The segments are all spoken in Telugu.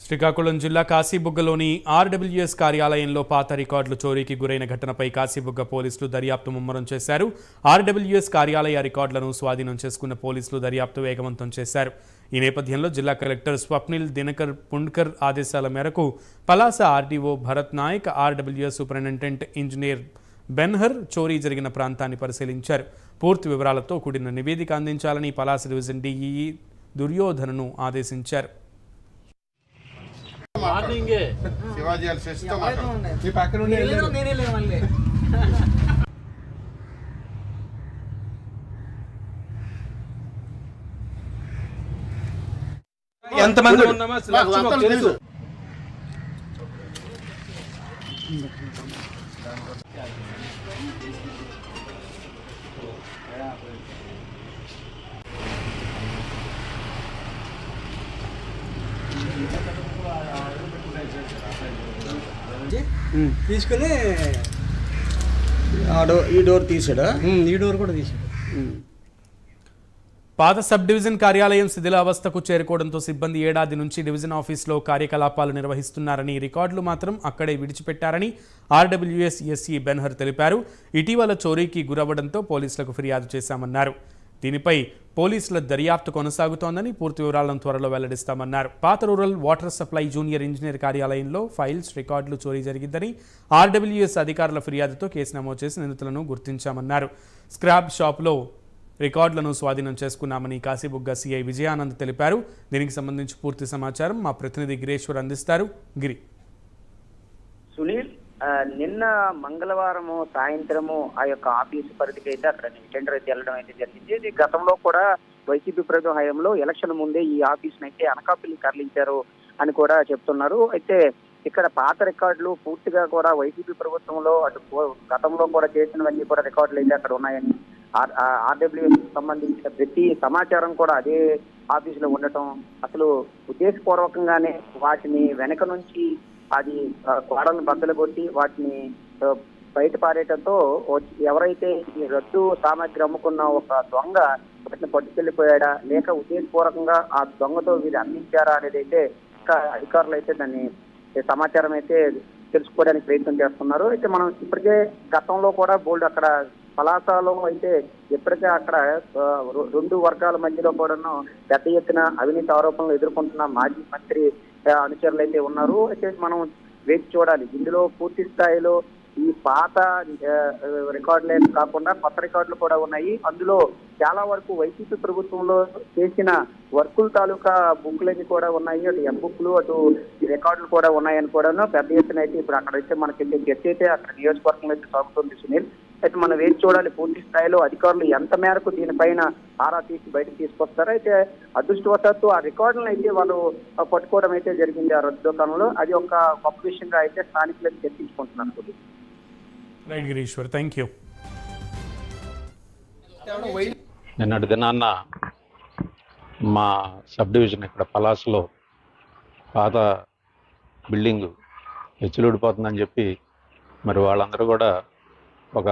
శ్రీకాకుళం జిల్లా కాశీబుగ్గలోని ఆర్డబ్ల్యూఎస్ కార్యాలయంలో పాత రికార్డులు చోరీకి గురైన ఘటనపై కాశీబుగ్గ పోలీసులు దర్యాప్తు ముమ్మరం చేశారు. ఆర్డబ్ల్యూఎస్ కార్యాలయ రికార్డులను స్వాధీనం చేసుకున్న పోలీసులు దర్యాప్తు వేగవంతం చేశారు. ఈ నేపథ్యంలో జిల్లా కలెక్టర్ స్వప్నిల్ దినకర్ పుండ్కర్ ఆదేశాల మేరకు Palasa RDO Bharat Nayak, RWS superintendent engineer Benhur చోరీ జరిగిన ప్రాంతాన్ని పరిశీలించారు. పూర్తి వివరాలతో కూడిన నివేదిక అందించాలని పలాస డివిజన్ డీఈ దుర్యోధనను ఆదేశించారు. ఎంతమంది ఉన్నామో తెలుసు. తీసుకుని ఈ డోర్ తీసాడు, ఈ డోర్ కూడా తీసాడు. పాత సబ్ డివిజన్ కార్యాలయం శిథిలావస్థకు చేరుకోవడంతో సిబ్బంది ఏడాది నుంచి డివిజన్ ఆఫీసులో కార్యకలాపాలు నిర్వహిస్తున్నారని, రికార్డులు మాత్రం అక్కడే విడిచిపెట్టారని ఆర్డబ్ల్యూఎస్ ఎస్ఈ బెన్హర్ తెలిపారు. ఇటీవల చోరీకి గురవ్వడంతో పోలీసులకు ఫిర్యాదు చేశామన్నారు. దీనిపై పోలీసుల దర్యాప్తు కొనసాగుతోందని, పూర్తి వివరాలను త్వరలో వెల్లడిస్తామన్నారు. పాత rural water supply junior engineer కార్యాలయంలో ఫైల్స్, రికార్డులు చోరీ జరిగిందని ఆర్డబ్ల్యూఎస్ అధికారుల ఫిర్యాదుతో కేసు నమోదు చేసి నిందితులను గుర్తించామన్నారు. స్క్రాప్ షాప్లో రికార్డులను స్వాధీనం చేసుకున్నామని కాశీబుగ్గ సిఐ విజయానంద్ తెలిపారు. దీనికి సంబంధించి పూర్తి సమాచారం మా ప్రతినిధి గిరీశ్వర్ అందిస్తారు. గిరి. సునీల్, నిన్న మంగళవారము సాయంత్రము ఆ యొక్క ఆఫీసు పరిధికి అయితే అక్కడ టెండర్ అయితే వెళ్ళడం అయితే జరిగింది. ఇది గతంలో కూడా వైసీపీ ప్రభుత్వ హయాంలో ఎలక్షన్ ముందే ఈ ఆఫీసును అయితే అనకాపల్లి తరలించారు అని కూడా చెప్తున్నారు. అయితే ఇక్కడ పాత రికార్డులు పూర్తిగా కూడా వైసీపీ ప్రభుత్వంలో అటు గతంలో కూడా చేసినవన్నీ కూడా రికార్డులు అయితే అక్కడ ఉన్నాయని, ఆర్డబ్ల్యూఎస్ సంబంధించిన ప్రతి సమాచారం కూడా అదే ఆఫీసులో ఉండటం, అసలు ఉద్దేశపూర్వకంగానే వాటిని వెనక నుంచి అది గోడలను బద్దలు కొట్టి వాటిని బయట పారేయడంతో ఎవరైతే ఈ రద్దు సామాగ్రి అమ్ముకున్న ఒక దొంగ వాటిని పట్టుకెళ్లిపోయాడా, లేక ఉద్దేశపూర్వకంగా ఆ దొంగతో వీరు అందించారా అనేది అయితే ఇంకా అధికారులు అయితే దాన్ని సమాచారం అయితే తెలుసుకోవడానికి ప్రయత్నం చేస్తున్నారు. అయితే మనం ఇప్పటికే గతంలో కూడా బోల్డ్ అక్కడ పలాసలో అయితే ఇప్పటికే అక్కడ రెండు వర్గాల మధ్యలో కూడాను పెద్ద ఎత్తున అవినీతి ఆరోపణలు ఎదుర్కొంటున్న మాజీ మంత్రి అనుచరులు అయితే ఉన్నారు. అయితే మనం వేచి చూడాలి. ఇందులో పూర్తి స్థాయిలో ఈ పాత రికార్డులే కాకుండా కొత్త రికార్డులు కూడా ఉన్నాయి. అందులో చాలా వరకు వైసీపీ ప్రభుత్వంలో చేసిన వర్కుల తాలూకా బుక్లన్నీ కూడా ఉన్నాయి. అటు ఎం బుక్లు, అటు ఈ రికార్డులు కూడా ఉన్నాయని కూడా పెద్ద ఎత్తున అయితే ఇప్పుడు అక్కడైతే మనకి చర్చ అయితే అక్కడ నియోజకవర్గంలో అయితే సాగుతుంది సునీల్. అయితే మనం వేచి చూడాలి పూర్తి స్థాయిలో అధికారులు ఎంత మేరకు దీనిపైన ఆరా తీసి బయటకు తీసుకొస్తారో. అయితే అదృష్టవశాత్తు ఆ రికార్డులను అయితే వాళ్ళు పట్టుకోవడం అయితే జరిగింది ఆ రద్దు దుకాణంలో. అది ఒక గొప్ప విషయంగా అయితే స్థానికులకు చర్చించుకుంటున్నాను. Right Gireeshwar, thank you. నిన్నటి దినాన్న మా సబ్ డివిజన్ ఇక్కడ పలాసలో పాత బిల్డింగ్ హెచ్చులుడిపోతుందని చెప్పి మరి వాళ్ళందరూ కూడా ఒక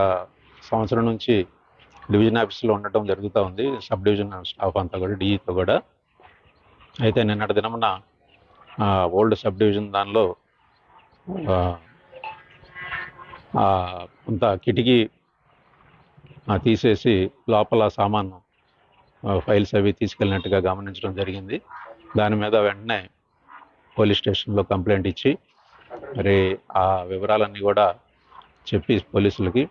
సంవత్సరం నుంచి డివిజన్ ఆఫీస్లో ఉండటం జరుగుతూ ఉంది. సబ్ డివిజన్ స్టాఫ్ అంతా కూడా, డిఈతో కూడా. అయితే నిన్నటి దినమున ఓల్డ్ సబ్ డివిజన్ దానిలో కొంత కిటికీ తీసేసి లోపల సామాను ఫైల్స్ అవి తీసుకెళ్ళినట్టుగా గమనించడం జరిగింది. దాని మీద వెంటనే పోలీస్ స్టేషన్లో కంప్లైంట్ ఇచ్చి మరి ఆ వివరాలన్నీ కూడా చెప్పి పోలీసులకి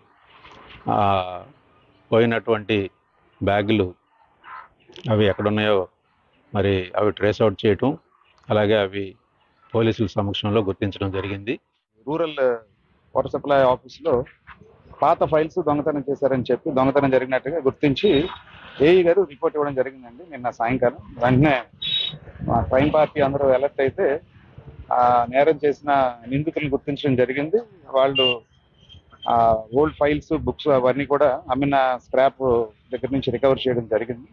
పోయినటువంటి బ్యాగులు అవి ఎక్కడున్నాయో మరి అవి ట్రేస్ అవుట్ చేయటం, అలాగే అవి పోలీసుల సమక్షంలో గుర్తించడం జరిగింది. రూరల్ వాటర్ సప్లై ఆఫీసులో పాత ఫైల్స్ దొంగతనం చేశారని చెప్పి దొంగతనం జరిగినట్టుగా గుర్తించి ఏఈ గారు రిపోర్ట్ ఇవ్వడం జరిగిందండి నిన్న సాయంకాలం. వెంటనే మా క్రైమ్ పార్టీ అందరూ అలర్ట్ అయితే నేరం చేసిన నిందితులను గుర్తించడం జరిగింది. వాళ్ళు ఓల్డ్ ఫైల్స్, బుక్స్ అవన్నీ కూడా అమ్మిన స్క్రాప్ దగ్గర నుంచి రికవర్ చేయడం జరిగింది.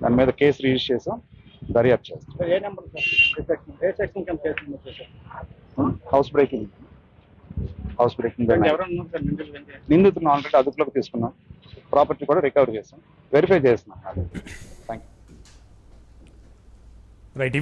దాని మీద కేసు రిజిస్టర్ చేసాం, దర్యాప్తు చేస్తాం. హౌస్ బ్రేకింగ్ నిందితులను ఆల్రెడీ అదుపులోకి తీసుకున్నాం. ప్రాపర్టీ కూడా రికవర్ చేస్తాం, వెరిఫై చేస్తున్నాం. Thank you. రైట్.